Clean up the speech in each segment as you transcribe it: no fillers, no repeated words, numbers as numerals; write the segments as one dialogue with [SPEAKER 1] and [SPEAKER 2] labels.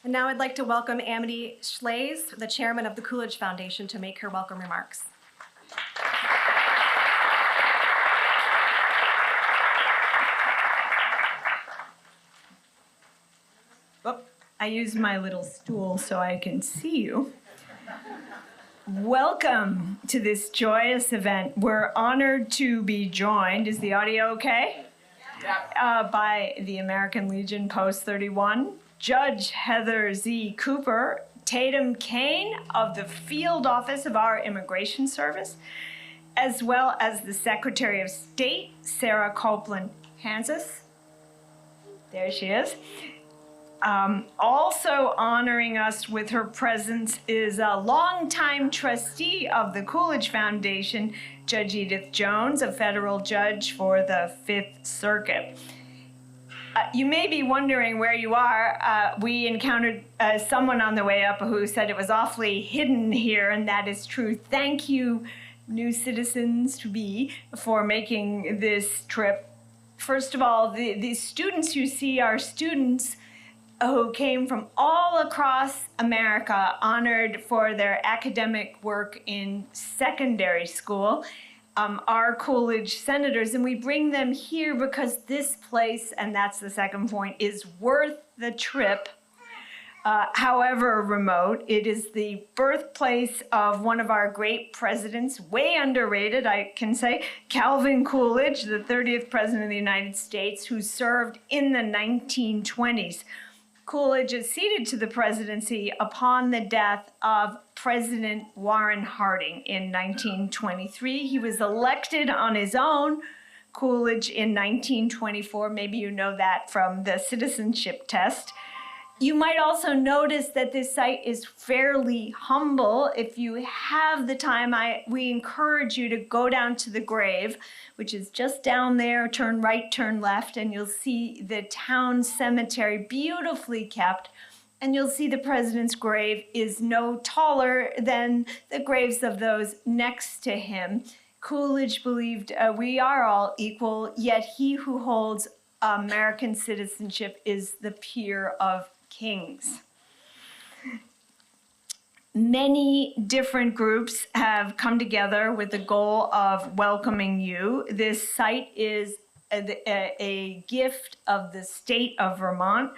[SPEAKER 1] And now I'd like to welcome Amity Schlaze, the chairman of the Coolidge Foundation, to make her welcome remarks.
[SPEAKER 2] Oh, I used my little stool so I can see you. Welcome to this joyous event. We're honored to be joined, is the audio okay? By the American Legion Post 31, Judge Heather Z. Cooper, Tatum Kane of the Field Office of our Immigration Service, as well as the Secretary of State, Sarah Copeland Hansis. There she is. Also honoring us with her presence is a longtime trustee of the Coolidge Foundation, Judge Edith Jones, a federal judge for the Fifth Circuit. You may be wondering where you are. We encountered someone on the way up who said it was awfully hidden here, and that is true. Thank you, new citizens-to-be, for making this trip. First of all, the students you see are students who came from all across America, honored for their academic work in secondary school, are Coolidge senators, and we bring them here because this place, and that's the second point, is worth the trip. However remote, it is the birthplace of one of our great presidents, way underrated, I can say, Calvin Coolidge, the 30th president of the United States, who served in the 1920s. Coolidge acceded to the presidency upon the death of President Warren Harding in 1923. He was elected on his own, Coolidge, in 1924. Maybe you know that from the citizenship test. You might also notice that this site is fairly humble. If you have the time, we encourage you to go down to the grave, which is just down there, turn right, turn left, and you'll see the town cemetery, beautifully kept. And you'll see the president's grave is no taller than the graves of those next to him. Coolidge believed we are all equal, yet he who holds American citizenship is the peer of kings. Many different groups have come together with the goal of welcoming you. This site is a gift of the state of Vermont.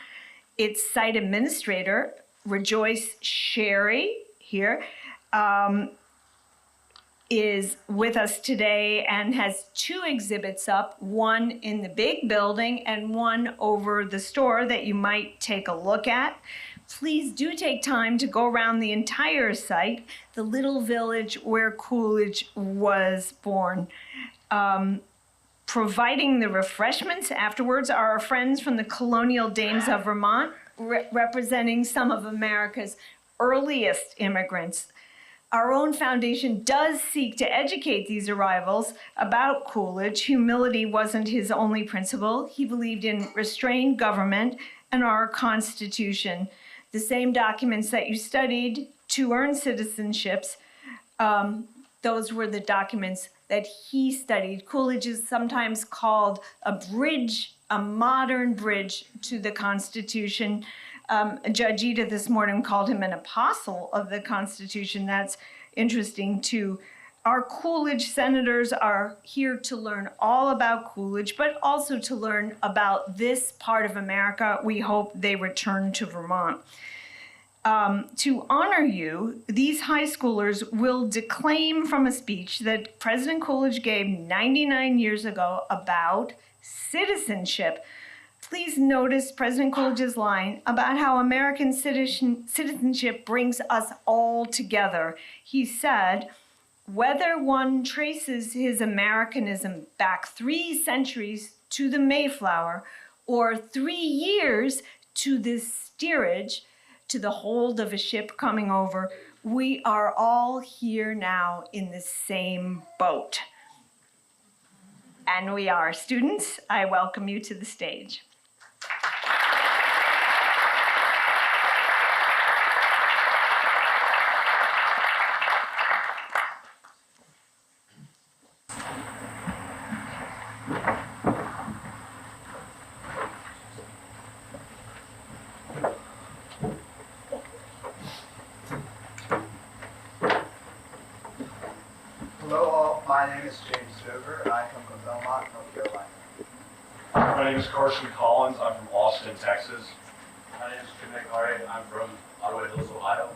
[SPEAKER 2] Its site administrator, Rejoice Sherry, here, is with us today and has two exhibits up, one in the big building and one over the store that you might take a look at. Please do take time to go around the entire site, the little village where Coolidge was born. Providing the refreshments afterwards are our friends from the Colonial Dames of Vermont, representing some of America's earliest immigrants. Our own foundation does seek to educate these arrivals about Coolidge. Humility wasn't his only principle. He believed in restrained government and our Constitution. The same documents that you studied to earn citizenships, those were the documents that he studied. Coolidge is sometimes called a bridge, a modern bridge to the Constitution. Judge Edith this morning called him an apostle of the Constitution. That's interesting too. Our Coolidge senators are here to learn all about Coolidge, but also to learn about this part of America. We hope they return to Vermont. To honor you, these high schoolers will declaim from a speech that President Coolidge gave 99 years ago about citizenship. Please notice President Coolidge's line about how American citizenship brings us all together. He said, whether one traces his Americanism back 3 centuries to the Mayflower or 3 years to the steerage, to the hold of a ship coming over, we are all here now in the same boat. And we are. Students, I welcome you to the stage.
[SPEAKER 3] name is James Stover, and I come from Belmont, North Carolina.
[SPEAKER 4] My name is Carson Collins. I'm from Austin, Texas.
[SPEAKER 5] My name is Jim McCarty. I'm from Ottawa Hills, Ohio.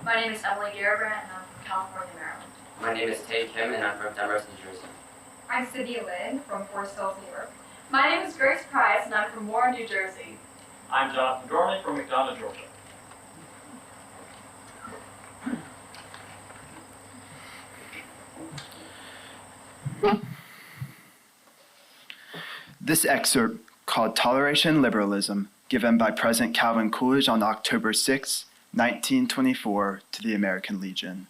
[SPEAKER 6] My name is Emily Garibrandt, and I'm from California, Maryland.
[SPEAKER 7] My name is Tay Kim, and I'm from Demorest, New Jersey.
[SPEAKER 8] I'm Cynthia Lynn from Forest Hills, New York.
[SPEAKER 6] My name is Grace Price, and I'm from Warren, New Jersey.
[SPEAKER 5] I'm Jonathan Dorley from McDonough, Georgia.
[SPEAKER 9] This excerpt, called Toleration and Liberalism, given by President Calvin Coolidge on October 6, 1924, to the American Legion.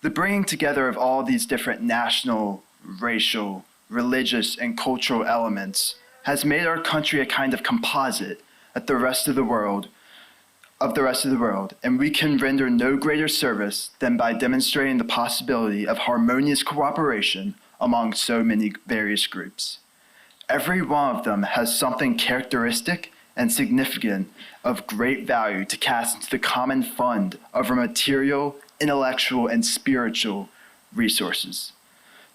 [SPEAKER 9] The bringing together of all these different national, racial, religious, and cultural elements has made our country a kind of composite of the rest of the world, and we can render no greater service than by demonstrating the possibility of harmonious cooperation among so many various groups. Every one of them has something characteristic and significant of great value to cast into the common fund of our material, intellectual, and spiritual resources.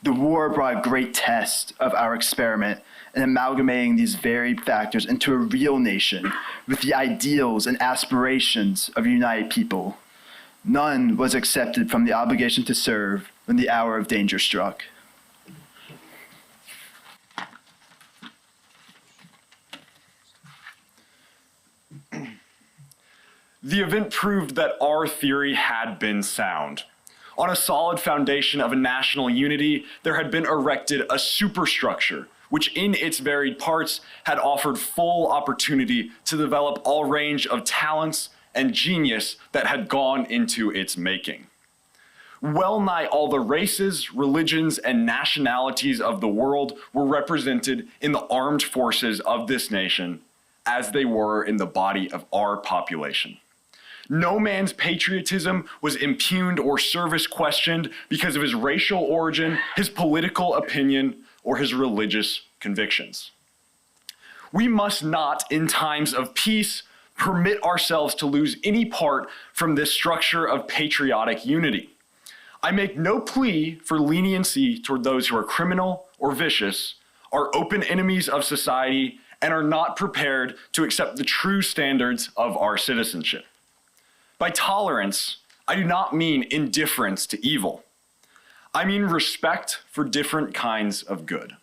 [SPEAKER 9] The war brought a great test of our experiment in amalgamating these varied factors into a real nation with the ideals and aspirations of a united people. None was accepted from the obligation to serve when the hour of danger struck.
[SPEAKER 4] The event proved that our theory had been sound. On a solid foundation of a national unity, there had been erected a superstructure, which in its varied parts had offered full opportunity to develop all range of talents and genius that had gone into its making. Well nigh all the races, religions, and nationalities of the world were represented in the armed forces of this nation, as they were in the body of our population. No man's patriotism was impugned or service questioned because of his racial origin, his political opinion, or his religious convictions. We must not, in times of peace, permit ourselves to lose any part from this structure of patriotic unity. I make no plea for leniency toward those who are criminal or vicious, are open enemies of society, and are not prepared to accept the true standards of our citizenship. By tolerance, I do not mean indifference to evil. I mean respect for different kinds of good.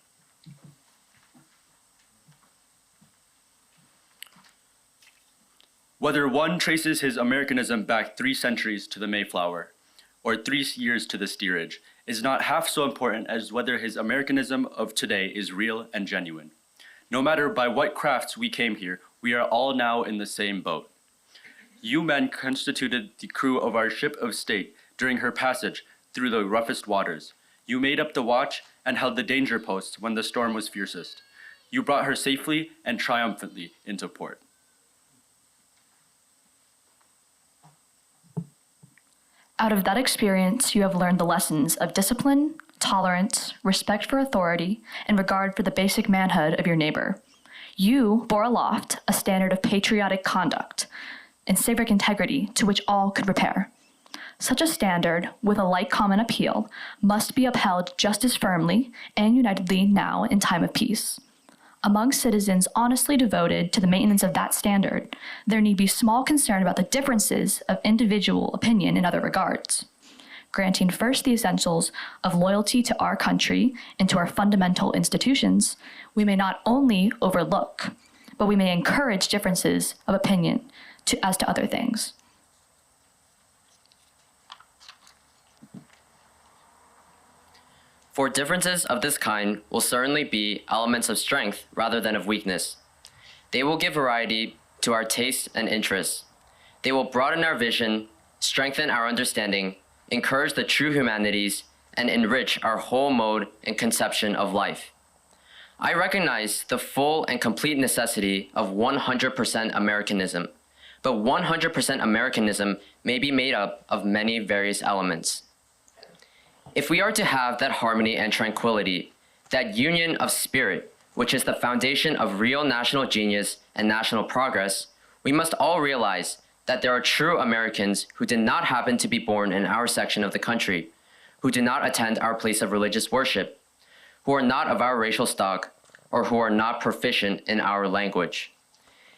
[SPEAKER 10] Whether one traces his Americanism back 3 centuries to the Mayflower, or 3 years to the steerage, is not half so important as whether his Americanism of today is real and genuine. No matter by what crafts we came here, we are all now in the same boat. You men constituted the crew of our ship of state during her passage through the roughest waters. You made up the watch and held the danger posts when the storm was fiercest. You brought her safely and triumphantly into port.
[SPEAKER 11] Out of that experience, you have learned the lessons of discipline, tolerance, respect for authority, and regard for the basic manhood of your neighbor. You bore aloft a standard of patriotic conduct and civic integrity to which all could repair. Such a standard, with a like common appeal, must be upheld just as firmly and unitedly now in time of peace. Among citizens honestly devoted to the maintenance of that standard, there need be small concern about the differences of individual opinion in other regards. Granting first the essentials of loyalty to our country and to our fundamental institutions, we may not only overlook, but we may encourage differences of opinion as to other things.
[SPEAKER 7] For differences of this kind will certainly be elements of strength rather than of weakness. They will give variety to our tastes and interests. They will broaden our vision, strengthen our understanding, encourage the true humanities, and enrich our whole mode and conception of life. I recognize the full and complete necessity of 100% Americanism, but 100% Americanism may be made up of many various elements. If we are to have that harmony and tranquility, that union of spirit, which is the foundation of real national genius and national progress, we must all realize that there are true Americans who did not happen to be born in our section of the country, who do not attend our place of religious worship, who are not of our racial stock, or who are not proficient in our language.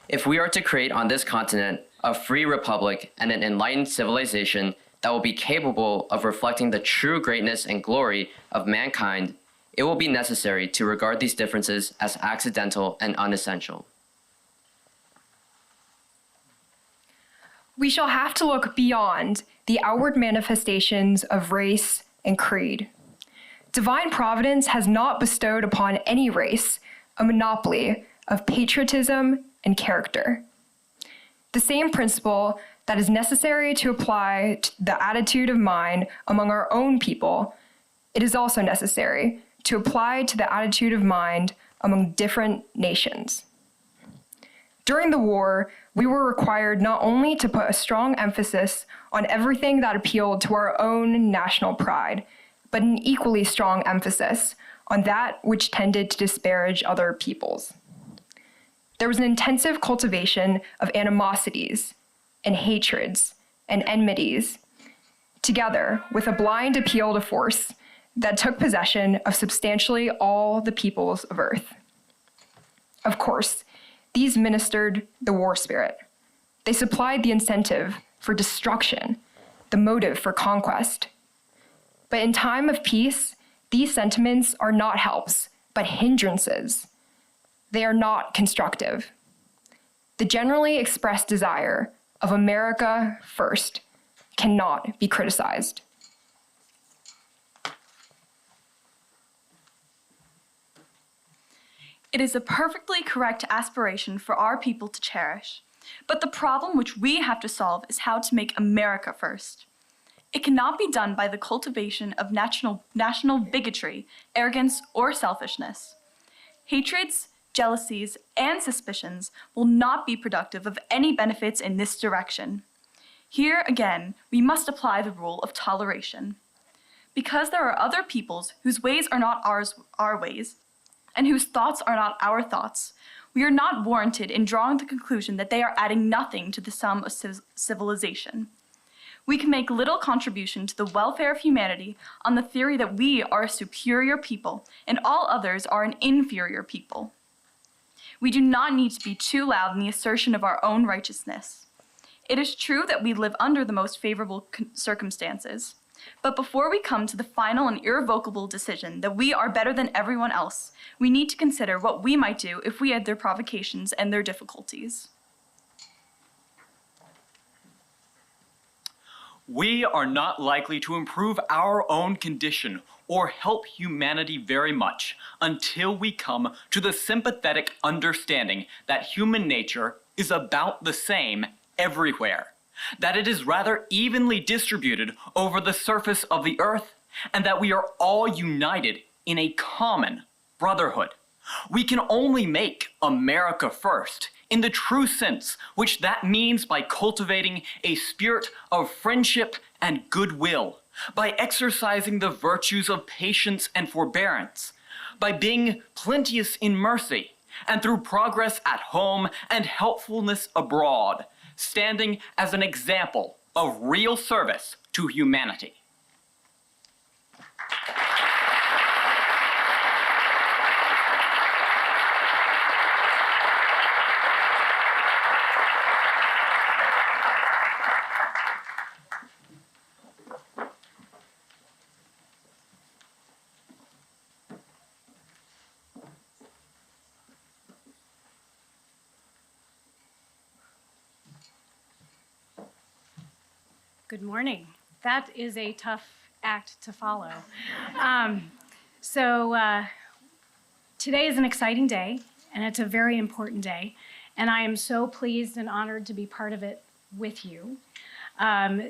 [SPEAKER 7] If we are to create on this continent a free republic and an enlightened civilization that will be capable of reflecting the true greatness and glory of mankind, it will be necessary to regard these differences as accidental and unessential.
[SPEAKER 8] We shall have to look beyond the outward manifestations of race and creed. Divine providence has not bestowed upon any race a monopoly of patriotism and character. The same principle that is necessary to apply to the attitude of mind among our own people, it is also necessary to apply to the attitude of mind among different nations. During the war, we were required not only to put a strong emphasis on everything that appealed to our own national pride, but an equally strong emphasis on that which tended to disparage other peoples. There was an intensive cultivation of animosities and hatreds and enmities, together with a blind appeal to force that took possession of substantially all the peoples of earth. Of course, these ministered the war spirit. They supplied the incentive for destruction, the motive for conquest. But in time of peace, these sentiments are not helps, but hindrances. They are not constructive. The generally expressed desire of America first cannot be criticized.
[SPEAKER 12] It is a perfectly correct aspiration for our people to cherish, but the problem which we have to solve is how to make America first. It cannot be done by the cultivation of national bigotry, arrogance, or selfishness. Hatreds, jealousies, and suspicions will not be productive of any benefits in this direction. Here, again, we must apply the rule of toleration. Because there are other peoples whose ways are not our ways, and whose thoughts are not our thoughts, we are not warranted in drawing the conclusion that they are adding nothing to the sum of civilization. We can make little contribution to the welfare of humanity on the theory that we are a superior people and all others are an inferior people. We do not need to be too loud in the assertion of our own righteousness. It is true that we live under the most favorable circumstances, but before we come to the final and irrevocable decision that we are better than everyone else, we need to consider what we might do if we had their provocations and their difficulties.
[SPEAKER 13] We are not likely to improve our own condition or help humanity very much until we come to the sympathetic understanding that human nature is about the same everywhere, that it is rather evenly distributed over the surface of the earth, and that we are all united in a common brotherhood. We can only make America first in the true sense which that means by cultivating a spirit of friendship and goodwill, by exercising the virtues of patience and forbearance, by being plenteous in mercy, and through progress at home and helpfulness abroad, standing as an example of real service to humanity.
[SPEAKER 14] Good morning. That is a tough act to follow. Today is an exciting day, and it's a very important day, and I am so pleased and honored to be part of it with you.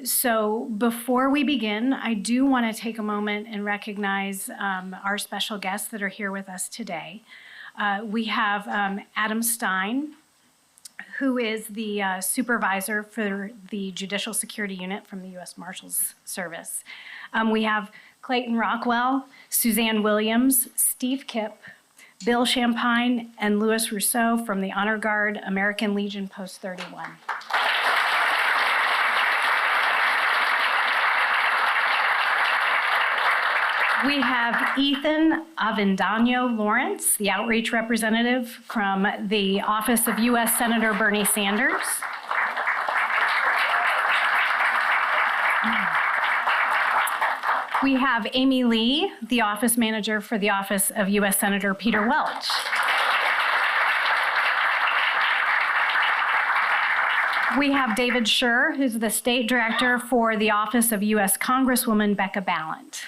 [SPEAKER 14] So before we begin, I do want to take a moment and recognize our special guests that are here with us today. We have Adam Stein, who is the supervisor for the Judicial Security Unit from the U.S. Marshals Service. We have Clayton Rockwell, Suzanne Williams, Steve Kipp, Bill Champagne, and Louis Rousseau from the Honor Guard, American Legion Post 31. We have Ethan Avendano Lawrence, the outreach representative from the office of U.S. Senator Bernie Sanders. We have Amy Lee, the office manager for the office of U.S. Senator Peter Welch. We have David Scher, who's the state director for the office of U.S. Congresswoman Becca Ballant.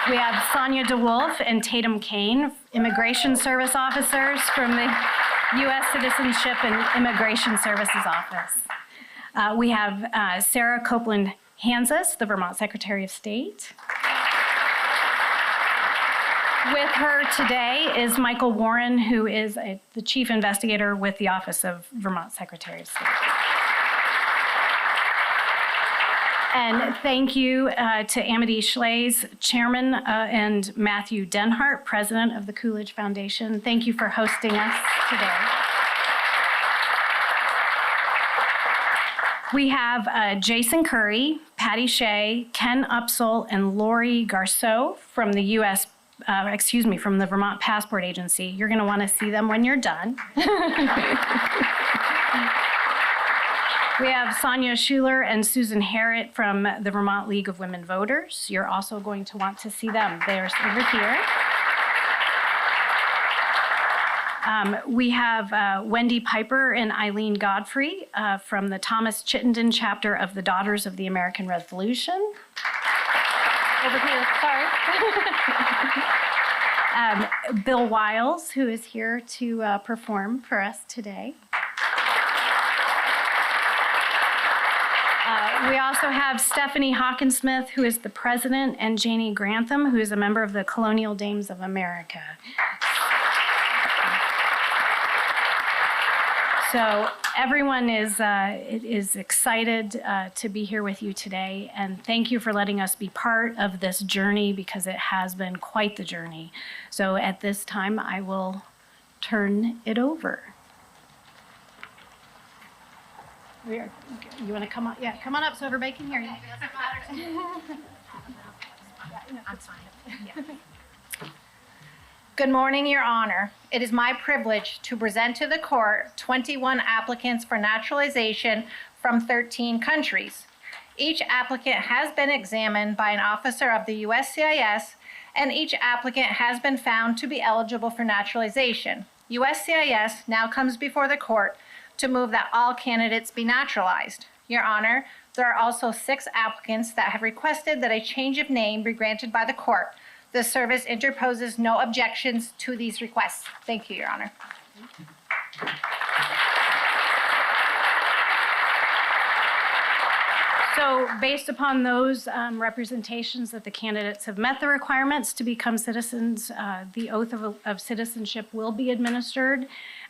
[SPEAKER 14] We have Sonia DeWolf and Tatum Kane, immigration service officers from the U.S. Citizenship and Immigration Services Office. We have Sarah Copeland Hanses, the Vermont Secretary of State. With her today is Michael Warren, who is the chief investigator with the Office of Vermont Secretary of State. And thank you to Amity Schlaze, chairman, and Matthew Denhart, president of the Coolidge Foundation. Thank you for hosting us today. We have Jason Curry, Patty Shea, Ken Upsall, and Lori Garceau from the from the Vermont Passport Agency. You're going to want to see them when you're done. We have Sonia Schuler and Susan Harrett from the Vermont League of Women Voters. You're also going to want to see them. They're over here. We have Wendy Piper and Eileen Godfrey from the Thomas Chittenden chapter of the Daughters of the American Revolution. Over here, sorry. Bill Wiles, who is here to perform for us today. We also have Stephanie Hawkinsmith, who is the president, and Janie Grantham, who is a member of the Colonial Dames of America. So everyone is excited to be here with you today, and thank you for letting us be part of this journey, because it has been quite the journey. So at this time, I will turn it over. You want to come on? Yeah, come on up so everybody can hear you.
[SPEAKER 15] I'm fine. Yeah. Good morning, Your Honor. It is my privilege to present to the court 21 applicants for naturalization from 13 countries. Each applicant has been examined by an officer of the USCIS, and each applicant has been found to be eligible for naturalization. USCIS now comes before the court to move that all candidates be naturalized. Your Honor, there are also 6 applicants that have requested that a change of name be granted by the court. The service interposes no objections to these requests. Thank you, Your Honor.
[SPEAKER 14] So based upon those representations that the candidates have met the requirements to become citizens, the oath of citizenship will be administered.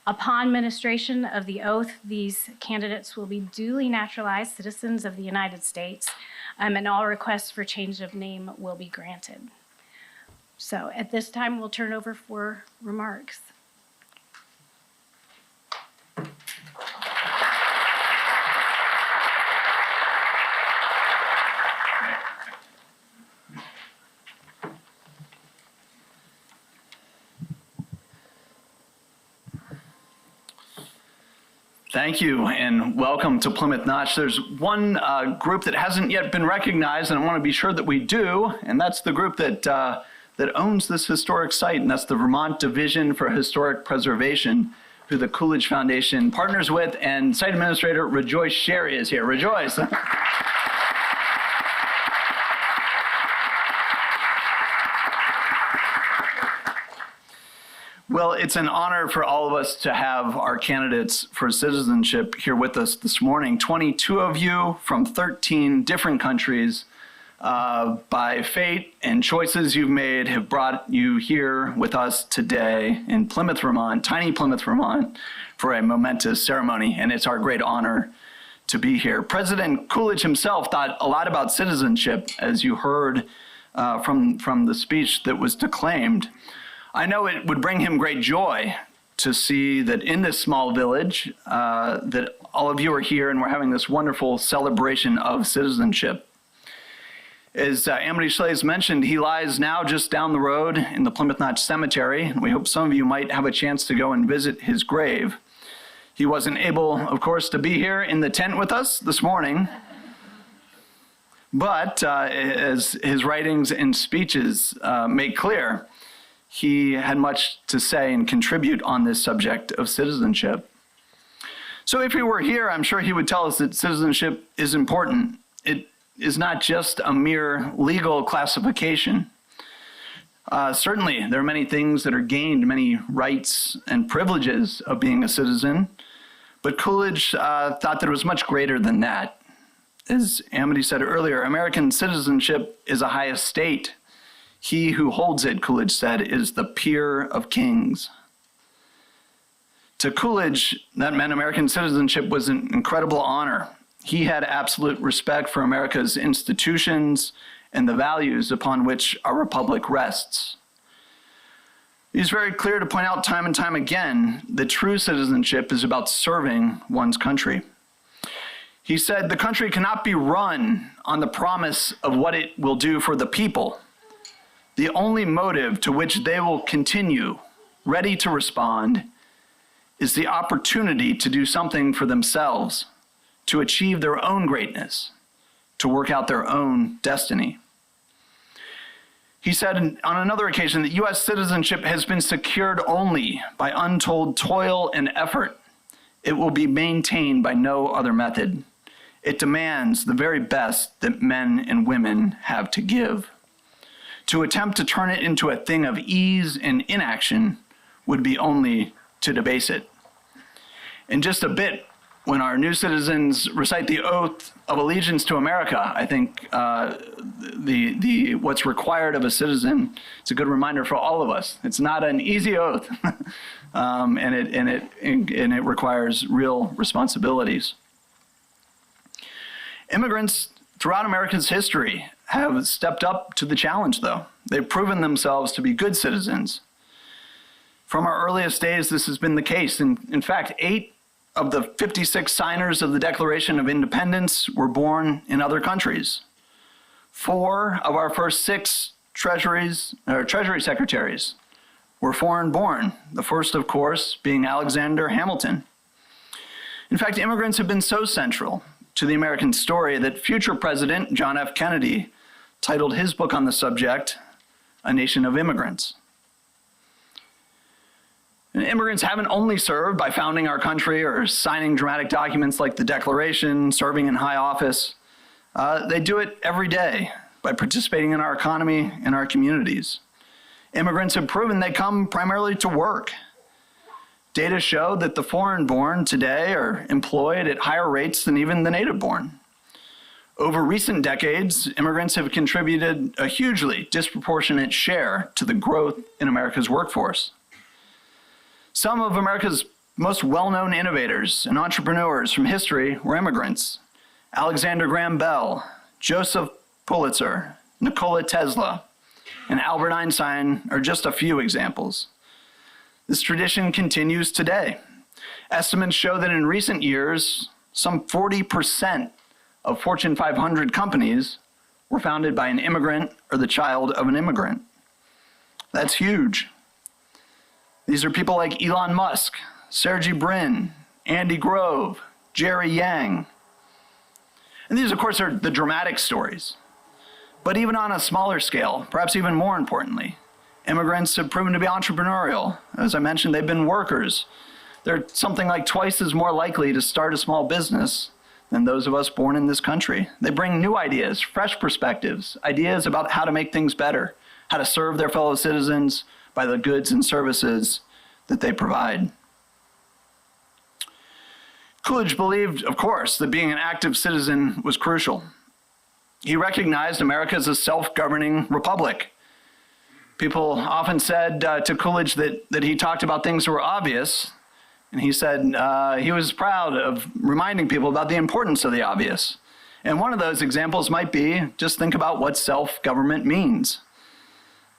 [SPEAKER 14] Upon administration of the oath, these candidates will be duly naturalized citizens of the United States, and all requests for change of name will be granted. So at this time, we'll turn over for remarks.
[SPEAKER 4] Thank you, and welcome to Plymouth Notch. There's one group that hasn't yet been recognized, and I want to be sure that we do, and that's the group that owns this historic site, and that's the Vermont Division for Historic Preservation, who the Coolidge Foundation partners with, and site administrator Rejoice Sherry is here. Rejoice. Well, it's an honor for all of us to have our candidates for citizenship here with us this morning. 22 of you from 13 different countries, by fate and choices you've made, have brought you here with us today in Plymouth, Vermont, tiny Plymouth, Vermont, for a momentous ceremony, and it's our great honor to be here. President Coolidge himself thought a lot about citizenship, as you heard from the speech that was declaimed. I know it would bring him great joy to see that in this small village, that all of you are here and we're having this wonderful celebration of citizenship.
[SPEAKER 16] As Amity Schlaze mentioned, he lies now just down the road in the Plymouth Notch Cemetery, and we hope some of you might have a chance to go and visit his grave. He wasn't able, of course, to be here in the tent with us this morning, but as his writings and speeches make clear, he had much to say and contribute on this subject of citizenship. So if he were here, I'm sure he would tell us that citizenship is important. It is not just a mere legal classification. Certainly, there are many things that are gained, many rights and privileges of being a citizen, but Coolidge thought that it was much greater than that. As Amity said earlier, American citizenship is a high estate. He who holds it, Coolidge said, is the peer of kings. To Coolidge, that meant American citizenship was an incredible honor. He had absolute respect for America's institutions and the values upon which our republic rests. He's very clear to point out time and time again that true citizenship is about serving one's country. He said, "The country cannot be run on the promise of what it will do for the people. The only motive to which they will continue, ready to respond, is the opportunity to do something for themselves, to achieve their own greatness, to work out their own destiny." He said on another occasion that U.S. citizenship has been secured only by untold toil and effort. It will be maintained by no other method. It demands the very best that men and women have to give. To attempt to turn it into a thing of ease and inaction would be only to debase it. In just a bit, when our new citizens recite the oath of allegiance to America, I think what's required of a citizen, it's a good reminder for all of us. It's not an easy oath, and it requires real responsibilities. Immigrants throughout America's history have stepped up to the challenge, though. They've proven themselves to be good citizens. From our earliest days, this has been the case. In fact, 8 of the 56 signers of the Declaration of Independence were born in other countries. 4 of our first 6 Treasury secretaries were foreign-born, the first, of course, being Alexander Hamilton. In fact, immigrants have been so central to the American story that future President John F. Kennedy titled his book on the subject, A Nation of Immigrants. And immigrants haven't only served by founding our country or signing dramatic documents like the Declaration, serving in high office. They do it every day by participating in our economy and our communities. Immigrants have proven they come primarily to work. Data show that the foreign-born today are employed at higher rates than even the native-born. Over recent decades, immigrants have contributed a hugely disproportionate share to the growth in America's workforce. Some of America's most well-known innovators and entrepreneurs from history were immigrants. Alexander Graham Bell, Joseph Pulitzer, Nikola Tesla, and Albert Einstein are just a few examples. This tradition continues today. Estimates show that in recent years, some 40% of Fortune 500 companies were founded by an immigrant or the child of an immigrant. That's huge. These are people like Elon Musk, Sergey Brin, Andy Grove, Jerry Yang. And these, of course, are the dramatic stories. But even on a smaller scale, perhaps even more importantly, immigrants have proven to be entrepreneurial. As I mentioned, they've been workers. They're something like twice as more likely to start a small business than those of us born in this country. They bring new ideas, fresh perspectives, ideas about how to make things better, how to serve their fellow citizens by the goods and services that they provide. Coolidge believed, of course, that being an active citizen was crucial. He recognized America as a self-governing republic. People often said to Coolidge that he talked about things that were obvious, and he said he was proud of reminding people about the importance of the obvious. And one of those examples might be, just think about what self-government means.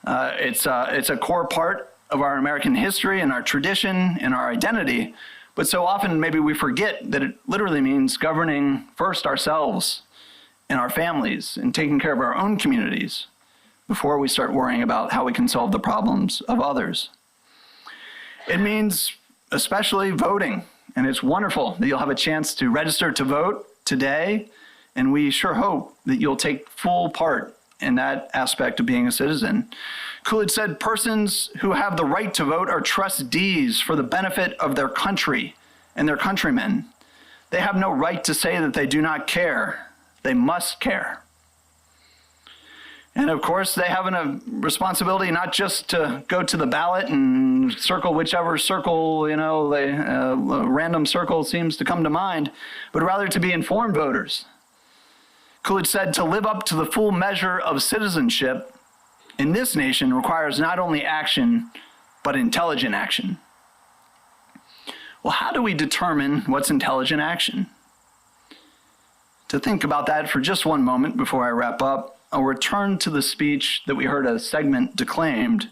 [SPEAKER 16] It's a core part of our American history and our tradition and our identity, but so often maybe we forget that it literally means governing first ourselves in our families and taking care of our own communities before we start worrying about how we can solve the problems of others. It means especially voting, and it's wonderful that you'll have a chance to register to vote today, and we sure hope that you'll take full part in that aspect of being a citizen. Coolidge said, persons who have the right to vote are trustees for the benefit of their country and their countrymen. They have no right to say that they do not care. They must care. And of course, they have a responsibility not just to go to the ballot and circle whichever circle, a random circle seems to come to mind, but rather to be informed voters. Coolidge said, to live up to the full measure of citizenship in this nation requires not only action, but intelligent action. Well, how do we determine what's intelligent action? To think about that for just one moment before I wrap up, I'll return to the speech that we heard a segment declaimed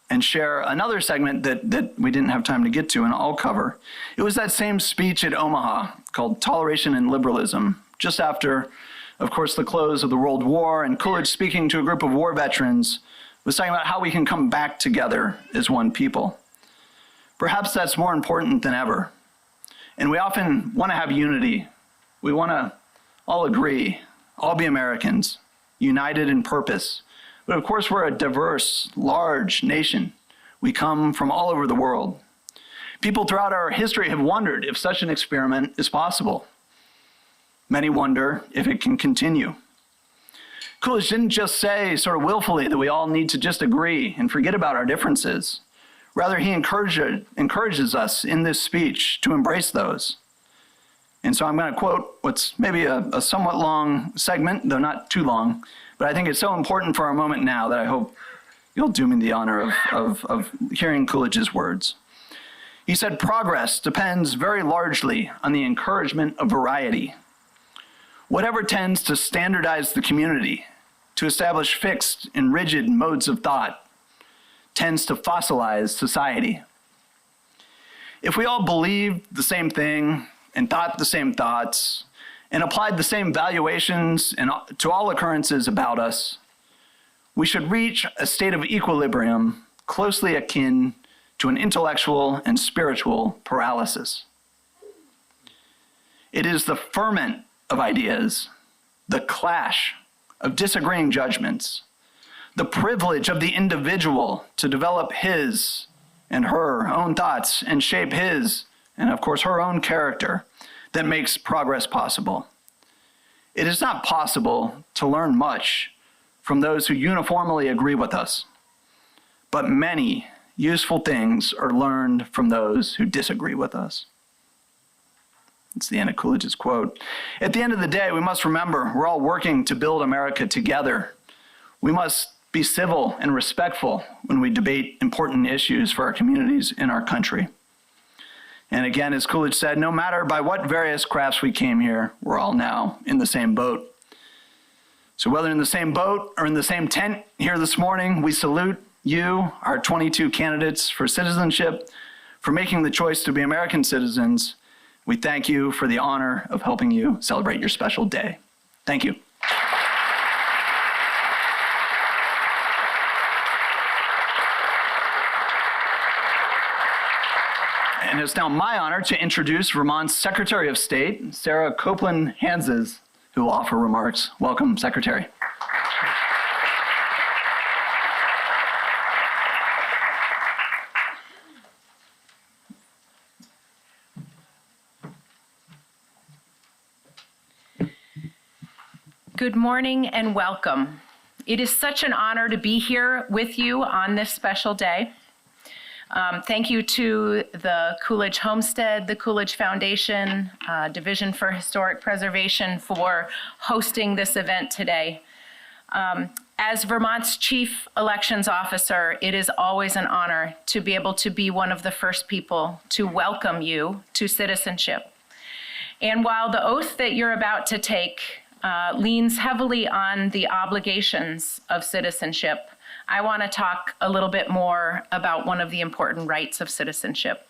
[SPEAKER 16] and share another segment that we didn't have time to get to and I'll cover. It was that same speech at Omaha called Toleration and Liberalism, just after, of course, the close of the World War, and Coolidge, speaking to a group of war veterans, was talking about how we can come back together as one people. Perhaps that's more important than ever. And we often want to have unity. We want to all agree, all be Americans, united in purpose. But of course, we're a diverse, large nation. We come from all over the world. People throughout our history have wondered if such an experiment is possible. Many wonder if it can continue. Coolidge didn't just say sort of willfully that we all need to just agree and forget about our differences. Rather, he encourages us in this speech to embrace those. And so I'm going to quote what's maybe a somewhat long segment, though not too long, but I think it's so important for our moment now that I hope you'll do me the honor of hearing Coolidge's words. He said, progress depends very largely on the encouragement of variety. Whatever tends to standardize the community, to establish fixed and rigid modes of thought, tends to fossilize society. If we all believed the same thing and thought the same thoughts and applied the same valuations to all occurrences about us, we should reach a state of equilibrium closely akin to an intellectual and spiritual paralysis. It is the ferment of ideas, the clash of disagreeing judgments, the privilege of the individual to develop his and her own thoughts and shape his and, of course, her own character that makes progress possible. It is not possible to learn much from those who uniformly agree with us, but many useful things are learned from those who disagree with us. It's the end of Coolidge's quote. At the end of the day, we must remember we're all working to build America together. We must be civil and respectful when we debate important issues for our communities in our country. And again, as Coolidge said, no matter by what various crafts we came here, we're all now in the same boat. So whether in the same boat or in the same tent here this morning, we salute you, our 22 candidates for citizenship, for making the choice to be American citizens. We thank you for the honor of helping you celebrate your special day. Thank you. And it's now my honor to introduce Vermont's Secretary of State, Sarah Copeland-Hanses, who will offer remarks. Welcome, Secretary.
[SPEAKER 17] Good morning and welcome. It is such an honor to be here with you on this special day. Thank you to the Coolidge Homestead, the Coolidge Foundation, Division for Historic Preservation for hosting this event today. As Vermont's Chief Elections Officer, it is always an honor to be able to be one of the first people to welcome you to citizenship. And while the oath that you're about to take leans heavily on the obligations of citizenship, I want to talk a little bit more about one of the important rights of citizenship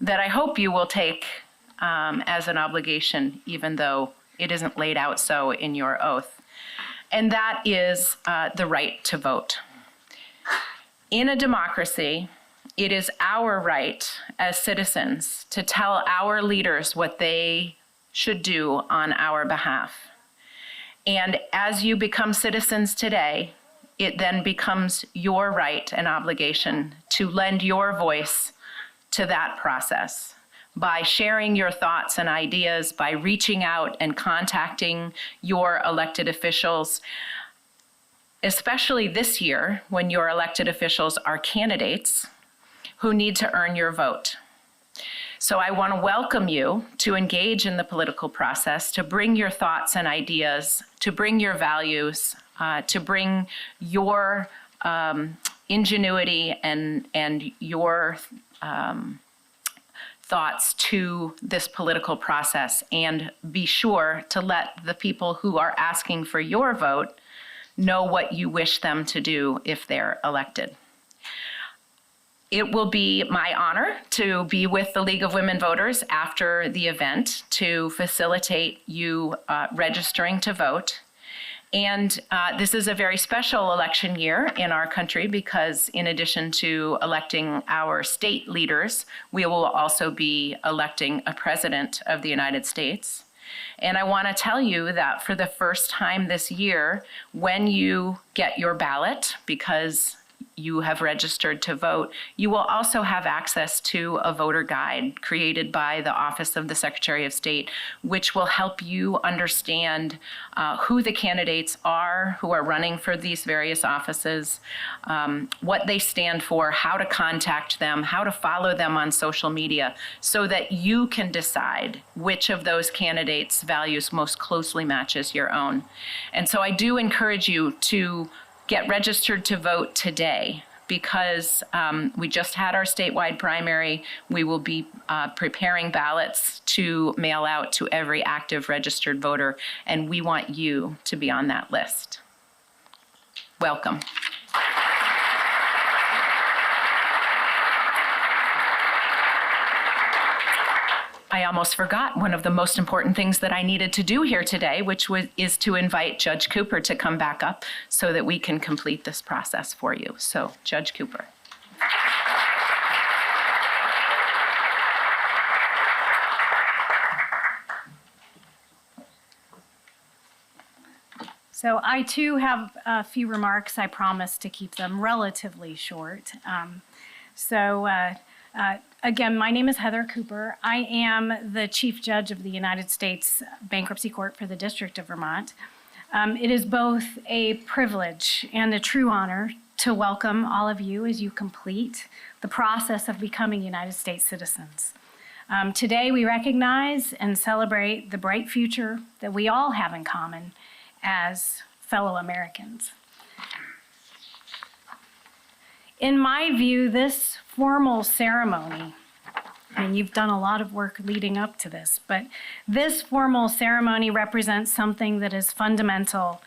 [SPEAKER 17] that I hope you will take as an obligation, even though It isn't laid out so in your oath. And that is the right to vote. In a democracy, it is our right as citizens to tell our leaders what they should do on our behalf. And as you become citizens today, it then becomes your right and obligation to lend your voice to that process by sharing your thoughts and ideas, by reaching out and contacting your elected officials, especially this year when your elected officials are candidates who need to earn your vote. So I want to welcome you to engage in the political process, to bring your thoughts and ideas, to bring your values, to bring your ingenuity and your thoughts to this political process, and be sure to let the people who are asking for your vote know what you wish them to do if they're elected. It will be my honor to be with the League of Women Voters after the event to facilitate you registering to vote. And this is a very special election year in our country because in addition to electing our state leaders, we will also be electing a president of the United States. And I want to tell you that for the first time this year, when you get your ballot, because you have registered to vote, you will also have access to a voter guide created by the Office of the Secretary of State, which will help you understand who the candidates are who are running for these various offices, what they stand for, how to contact them, how to follow them on social media, so that you can decide which of those candidates' values most closely matches your own. And so I do encourage you to get registered to vote today because we just had our statewide primary. We will be preparing ballots to mail out to every active registered voter, and we want you to be on that list. Welcome. I almost forgot one of the most important things that I needed to do here today, which is to invite Judge Cooper to come back up so that we can complete this process for you. So, Judge Cooper.
[SPEAKER 14] So I too have a few remarks. I promise to keep them relatively short. Again, my name is Heather Cooper. I am the Chief Judge of the United States Bankruptcy Court for the District of Vermont. It is both a privilege and a true honor to welcome all of you as you complete the process of becoming United States citizens. Today, we recognize and celebrate the bright future that we all have in common as fellow Americans. In my view, this formal ceremony, and you've done a lot of work leading up to this, but this formal ceremony represents something that is fundamental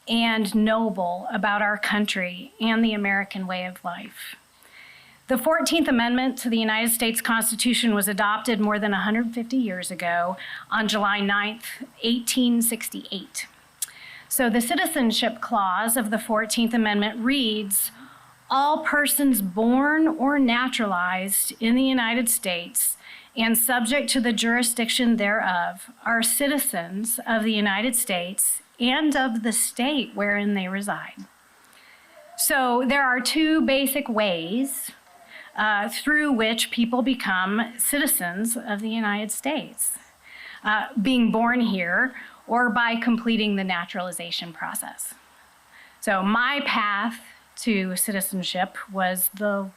[SPEAKER 14] and noble about our country and the American way of life. The 14th Amendment to the United States Constitution was adopted more than 150 years ago on July 9th, 1868. So the Citizenship Clause of the 14th Amendment reads, "All persons born or naturalized in the United States and subject to the jurisdiction thereof are citizens of the United States and of the state wherein they reside." So there are two basic ways through which people become citizens of the United States, being born here or by completing the naturalization process. So my path to citizenship was the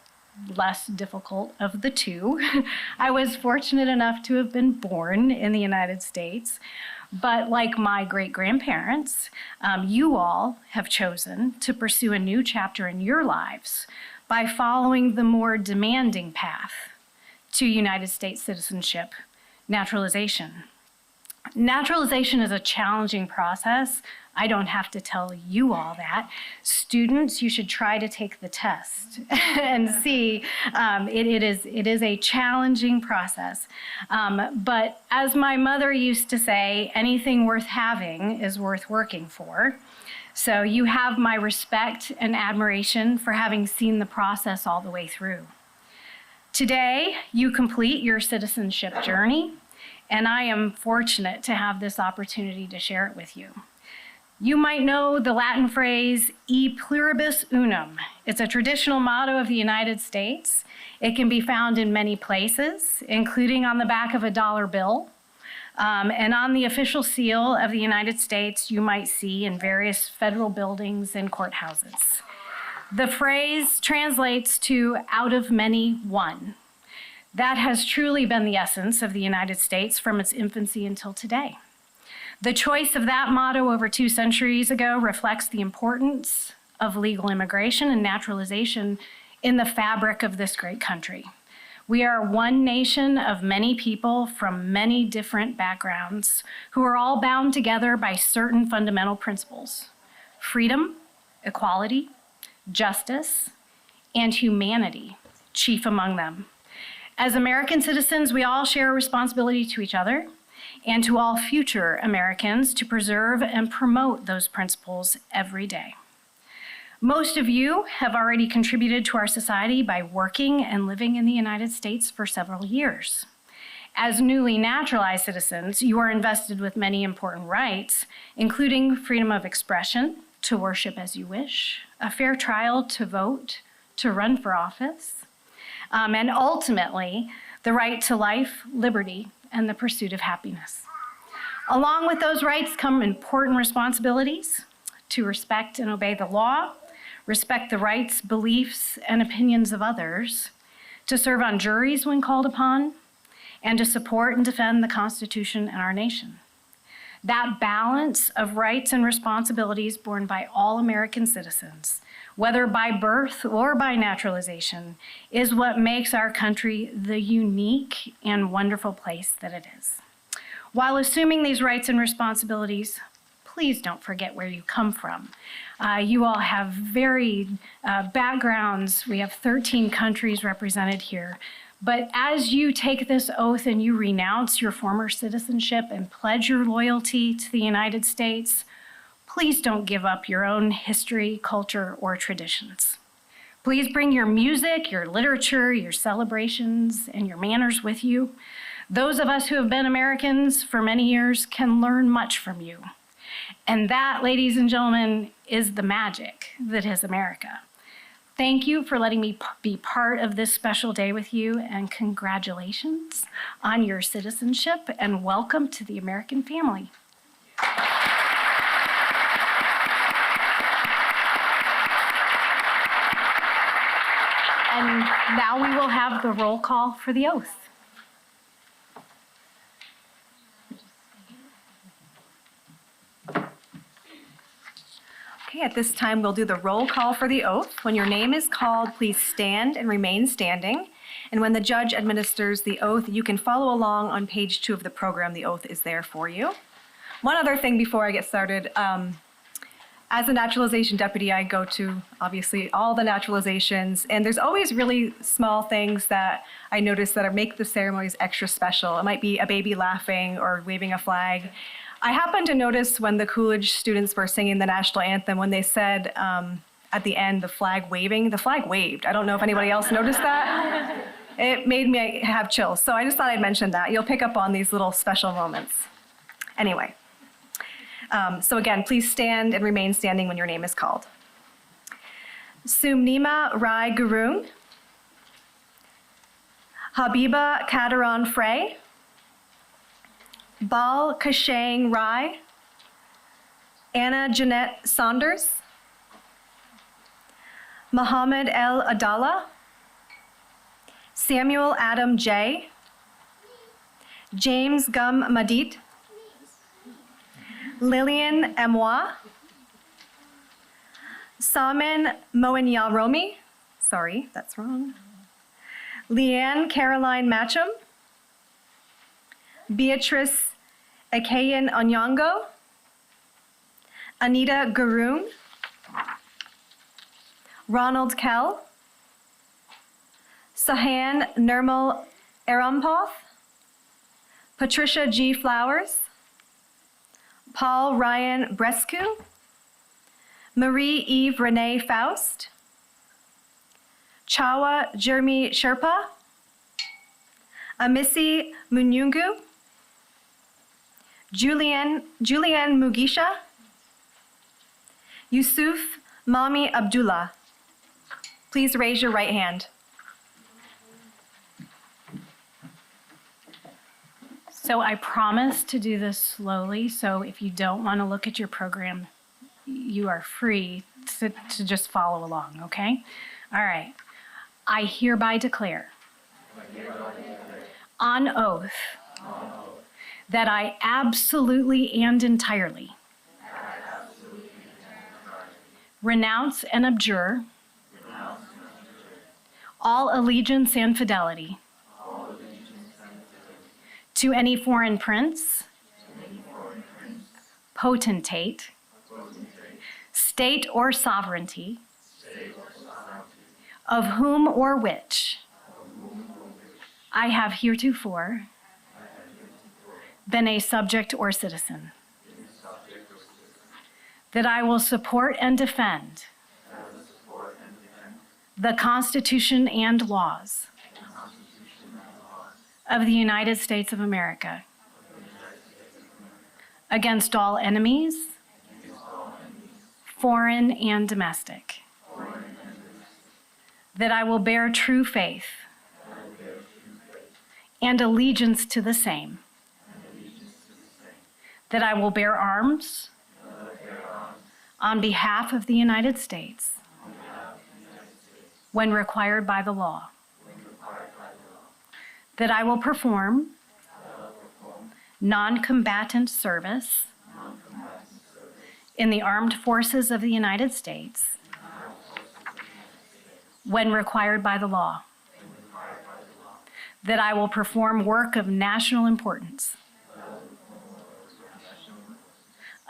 [SPEAKER 14] less difficult of the two. I was fortunate enough to have been born in the United States, but like my great-grandparents, you all have chosen to pursue a new chapter in your lives by following the more demanding path to United States citizenship, naturalization. Naturalization is a challenging process, I don't have to tell you all that. Students, you should try to take the test and see. It is a challenging process. But as my mother used to say, anything worth having is worth working for. So you have my respect and admiration for having seen the process all the way through. Today, you complete your citizenship journey, and I am fortunate to have this opportunity to share it with you. You might know the Latin phrase, e pluribus unum. It's a traditional motto of the United States. It can be found in many places, including on the back of a dollar bill. And on the official seal of the United States, you might see in various federal buildings and courthouses. The phrase translates to out of many, one. That has truly been the essence of the United States from its infancy until today. The choice of that motto over 2 centuries ago reflects the importance of legal immigration and naturalization in the fabric of this great country. We are one nation of many people from many different backgrounds who are all bound together by certain fundamental principles: freedom, equality, justice, and humanity, chief among them. As American citizens, we all share a responsibility to each other and to all future Americans to preserve and promote those principles every day. Most of you have already contributed to our society by working and living in the United States for several years. As newly naturalized citizens, you are invested with many important rights, including freedom of expression, to worship as you wish, a fair trial to vote, to run for office, and ultimately, the right to life, liberty, and the pursuit of happiness. Along with those rights come important responsibilities to respect and obey the law, respect the rights, beliefs, and opinions of others, to serve on juries when called upon, and to support and defend the Constitution and our nation. That balance of rights and responsibilities borne by all American citizens, whether by birth or by naturalization, is what makes our country the unique and wonderful place that it is. While assuming these rights and responsibilities, please don't forget where you come from. You all have varied backgrounds. We have 13 countries represented here. But as you take this oath and you renounce your former citizenship and pledge your loyalty to the United States, please don't give up your own history, culture, or traditions. Please bring your music, your literature, your celebrations, and your manners with you. Those of us who have been Americans for many years can learn much from you. And that, ladies and gentlemen, is the magic that is America. Thank you for letting me be part of this special day with you, and congratulations on your citizenship, and welcome to the American family. And now we will have the roll call for the oath.
[SPEAKER 1] Okay, at this time, we'll do the roll call for the oath. When your name is called, please stand and remain standing. And when the judge administers the oath, you can follow along on page 2 of the program. The oath is there for you. One other thing before I get started. As a naturalization deputy, I go to, obviously, all the naturalizations, and there's always really small things that I notice that make the ceremonies extra special. It might be a baby laughing or waving a flag. I happened to notice when the Coolidge students were singing the national anthem, when they said at the end, the flag waved. I don't know if anybody else noticed that. It made me have chills, so I just thought I'd mention that. You'll pick up on these little special moments. Anyway. So again, please stand and remain standing when your name is called. Sumnima Rai Gurung, Habiba Kadaran Frey, Bal Kashang Rai, Anna Jeanette Saunders, Muhammad El Adala, Samuel Adam J, James Gum Madid, Lillian Emois, Samin Moenyaromi, sorry, that's wrong, Leanne Caroline Matcham, Beatrice Akayan Onyango, Anita Garoon, Ronald Kell, Sahan Nirmal Arampoth, Patricia G. Flowers, Paul Ryan Brescu, Marie Eve Renee Faust, Chawa Jeremy Sherpa, Amisi Munyungu, Julianne Mugisha, Yusuf Mami Abdullah. Please raise your right hand.
[SPEAKER 14] So I promise to do this slowly, so if you don't want to look at your program, you are free to just follow along, okay? All right. I hereby declare on oath that I absolutely and entirely renounce and abjure all allegiance and fidelity to any foreign prince, potentate, state or sovereignty, of whom or which I have heretofore been a subject or citizen, that I will support and defend the Constitution and laws of the United States of America against all enemies, foreign and domestic, that I will bear true faith and allegiance to the same, that I will bear arms on behalf of the United States when required by the law, that I will perform non-combatant service in the armed forces of the United States when required by the law, that I will perform work of national importance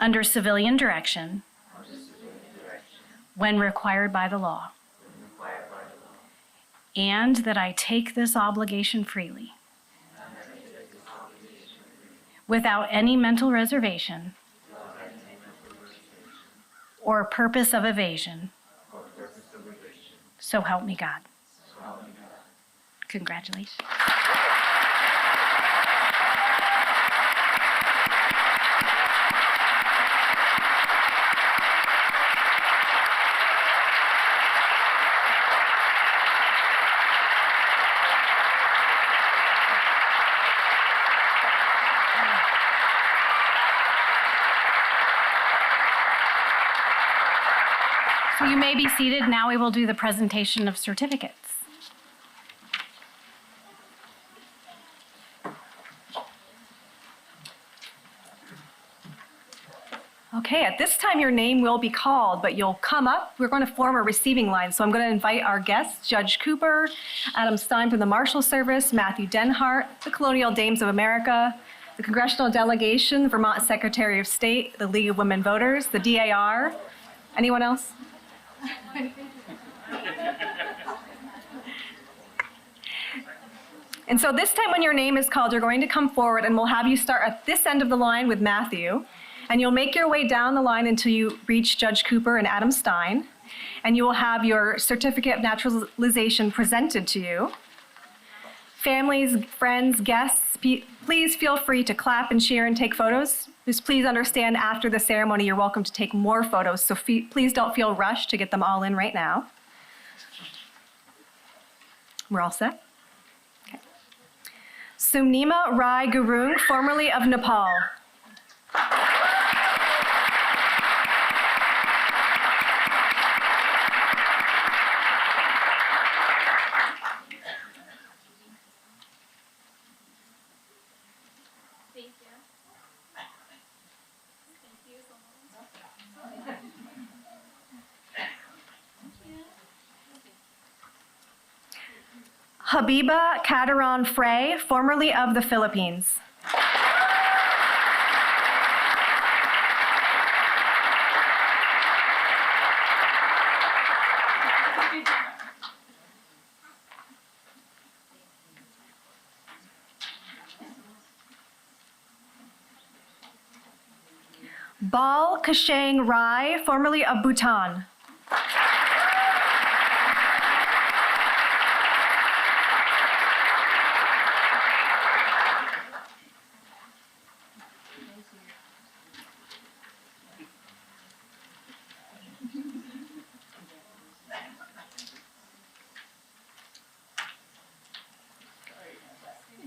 [SPEAKER 14] under civilian direction when required by the law, and that I take this obligation freely without any mental reservation or purpose of evasion. So help me God. Congratulations. So you may be seated. Now we will do the presentation of certificates.
[SPEAKER 1] Okay, at this time your name will be called, but you'll come up. We're going to form a receiving line. So I'm going to invite our guests, Judge Cooper, Adam Stein from the Marshal Service, Matthew Denhart, the Colonial Dames of America, the Congressional Delegation, the Vermont Secretary of State, the League of Women Voters, the DAR. Anyone else? And so this time when your name is called, you're going to come forward and we'll have you start at this end of the line with Matthew. And you'll make your way down the line until you reach Judge Cooper and Adam Stein. And you will have your certificate of naturalization presented to you. Families, friends, guests, please feel free to clap and cheer and take photos. Just please understand after the ceremony, you're welcome to take more photos. So please don't feel rushed to get them all in right now. We're all set? Okay. Sumnima Rai Gurung, formerly of Nepal. Habiba Kadaran Frey, formerly of the Philippines. Bal Kashang Rai, formerly of Bhutan.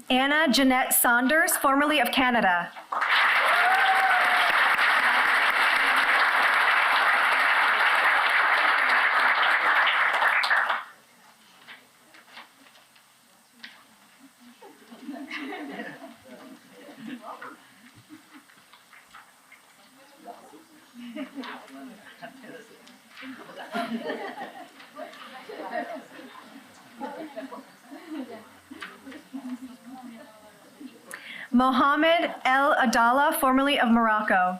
[SPEAKER 1] Anna Jeanette Saunders, formerly of Canada. Mohammed El Adala, formerly of Morocco.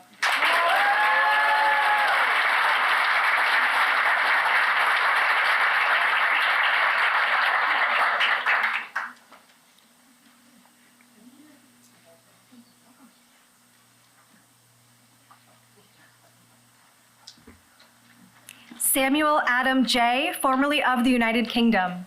[SPEAKER 1] Samuel Adam J., formerly of the United Kingdom.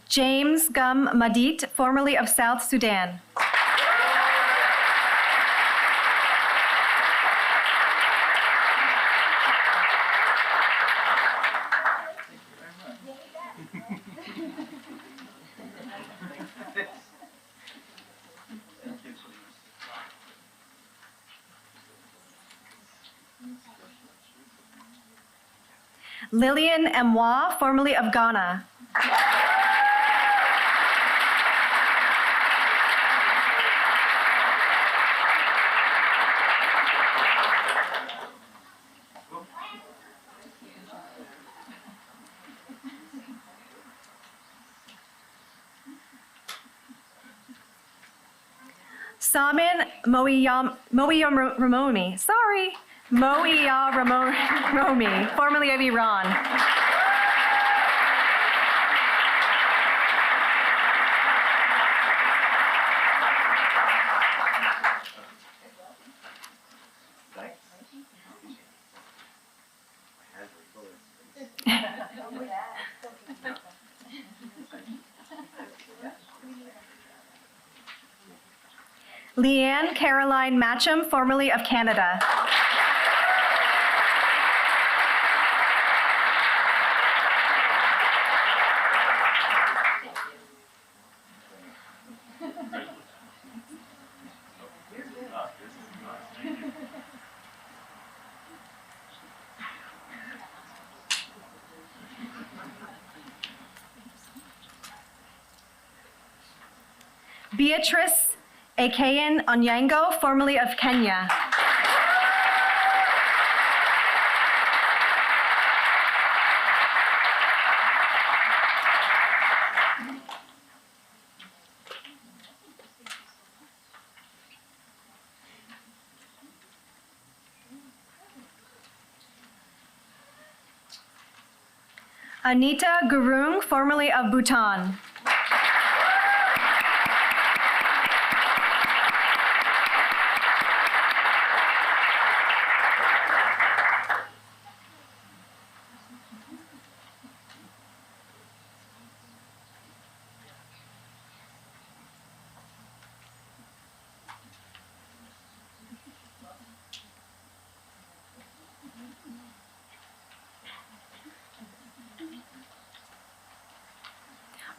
[SPEAKER 1] James Gum Madit, formerly of South Sudan. Lillian Mwa, formerly of Ghana. Samin Moiyaramomi, formerly of Iran. Leanne Caroline Matcham, formerly of Canada. Beatrice Akayan Onyango, formerly of Kenya. Anita Gurung, formerly of Bhutan.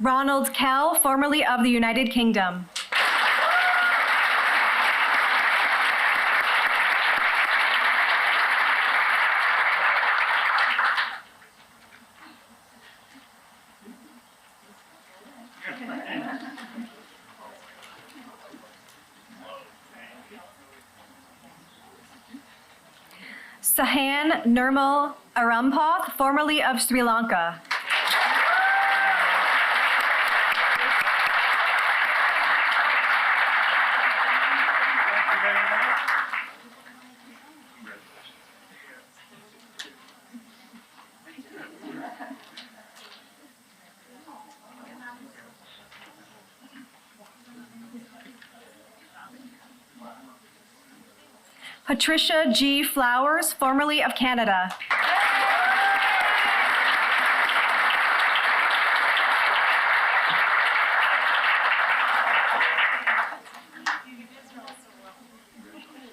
[SPEAKER 1] Ronald Kell, formerly of the United Kingdom. Sahan Nirmal Arampath, formerly of Sri Lanka. Patricia G. Flowers, formerly of Canada.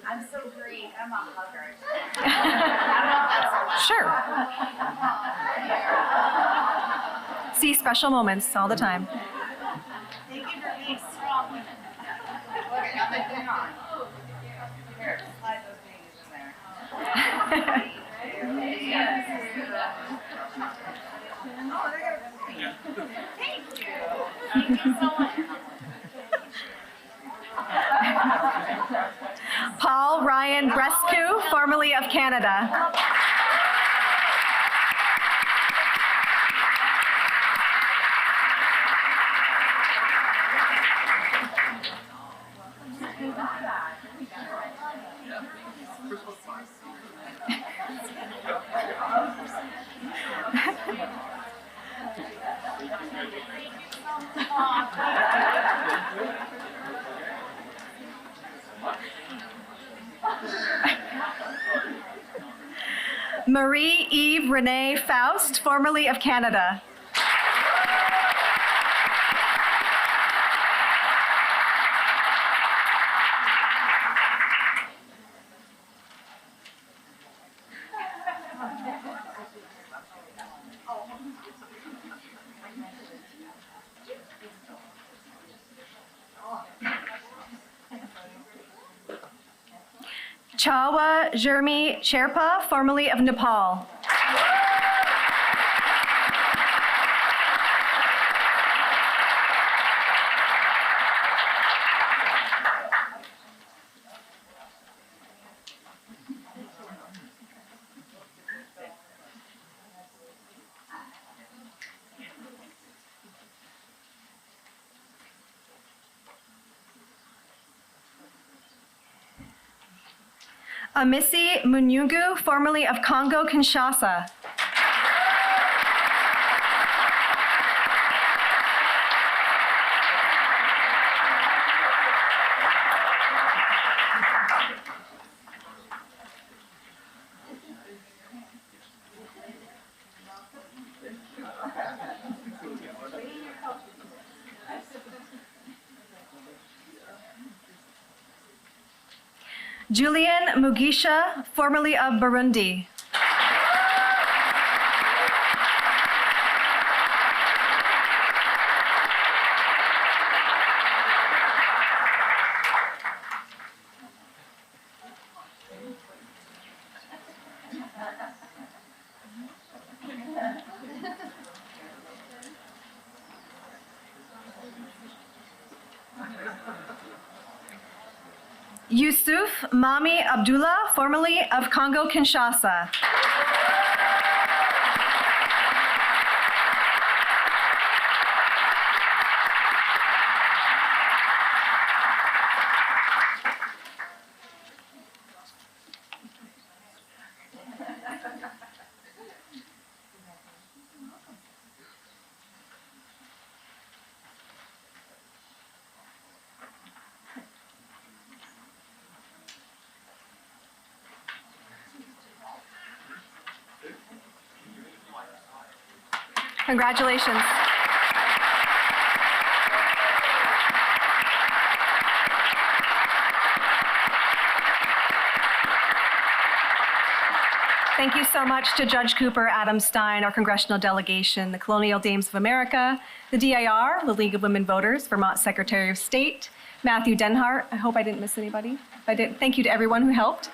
[SPEAKER 6] I'm so Greek, I'm a hugger.
[SPEAKER 1] Sure. See special moments all the time.
[SPEAKER 6] Thank you for being strong women. Look, I got my thing on. Here, slide those babies in there. Thank you. Thank you so much.
[SPEAKER 1] Paul Ryan Brescu, formerly of Canada. Marie Eve Renee Faust, formerly of Canada. Chawa Jermi Sherpa, formerly of Nepal. Amisi Munyugu, formerly of Congo Kinshasa. Julian Mugisha, formerly of Burundi. Yusuf Mami Abdullah, formerly of Congo Kinshasa. Congratulations. Thank you so much to Judge Cooper, Adam Stein, our congressional delegation, the Colonial Dames of America, the DIR, the League of Women Voters, Vermont Secretary of State, Matthew Denhart. I hope I didn't miss anybody. If I did, thank you to everyone who helped.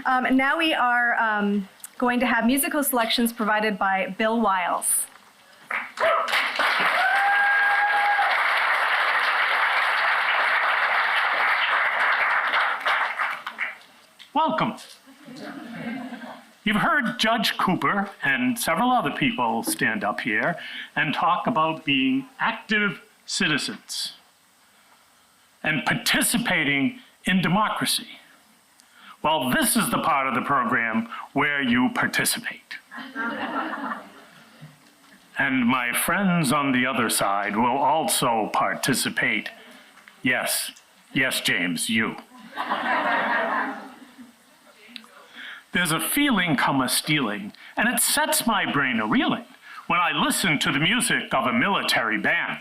[SPEAKER 1] And now we are going to have musical selections provided by Bill Wiles.
[SPEAKER 18] Welcome. You've heard Judge Cooper and several other people stand up here and talk about being active citizens and participating in democracy. Well, this is the part of the program where you participate. And my friends on the other side will also participate. Yes, James, you. There's a feeling come a stealing, and it sets my brain a-reeling when I listen to the music of a military band.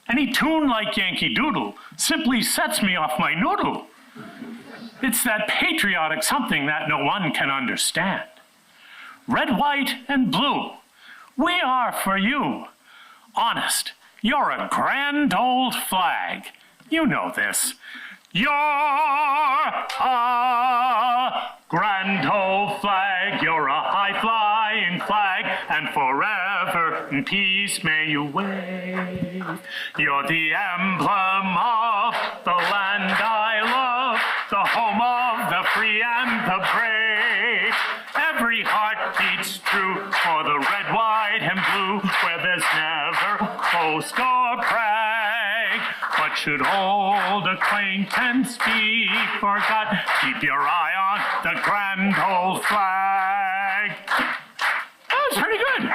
[SPEAKER 18] Any tune like Yankee Doodle simply sets me off my noodle. It's that patriotic something that no one can understand. Red, white, and blue, we are for you. Honest, you're a grand old flag. You know this. You're a grand old flag. You're a high-flying flag, and forever in peace may you wave. You're the emblem of the land I love, the home of the free and the brave. Every heart beats true for the red, white, and blue, where there's never boast or brag. But should old acquaintance be forgot, keep your eye on the grand old flag. That was pretty good.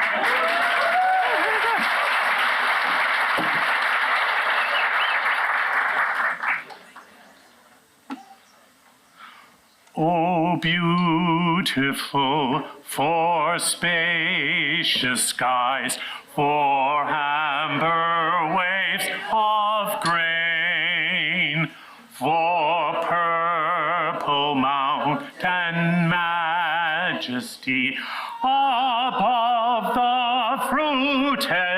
[SPEAKER 18] Oh, beautiful for spacious skies, for amber waves of grain, for purple mountain majesty above the fruited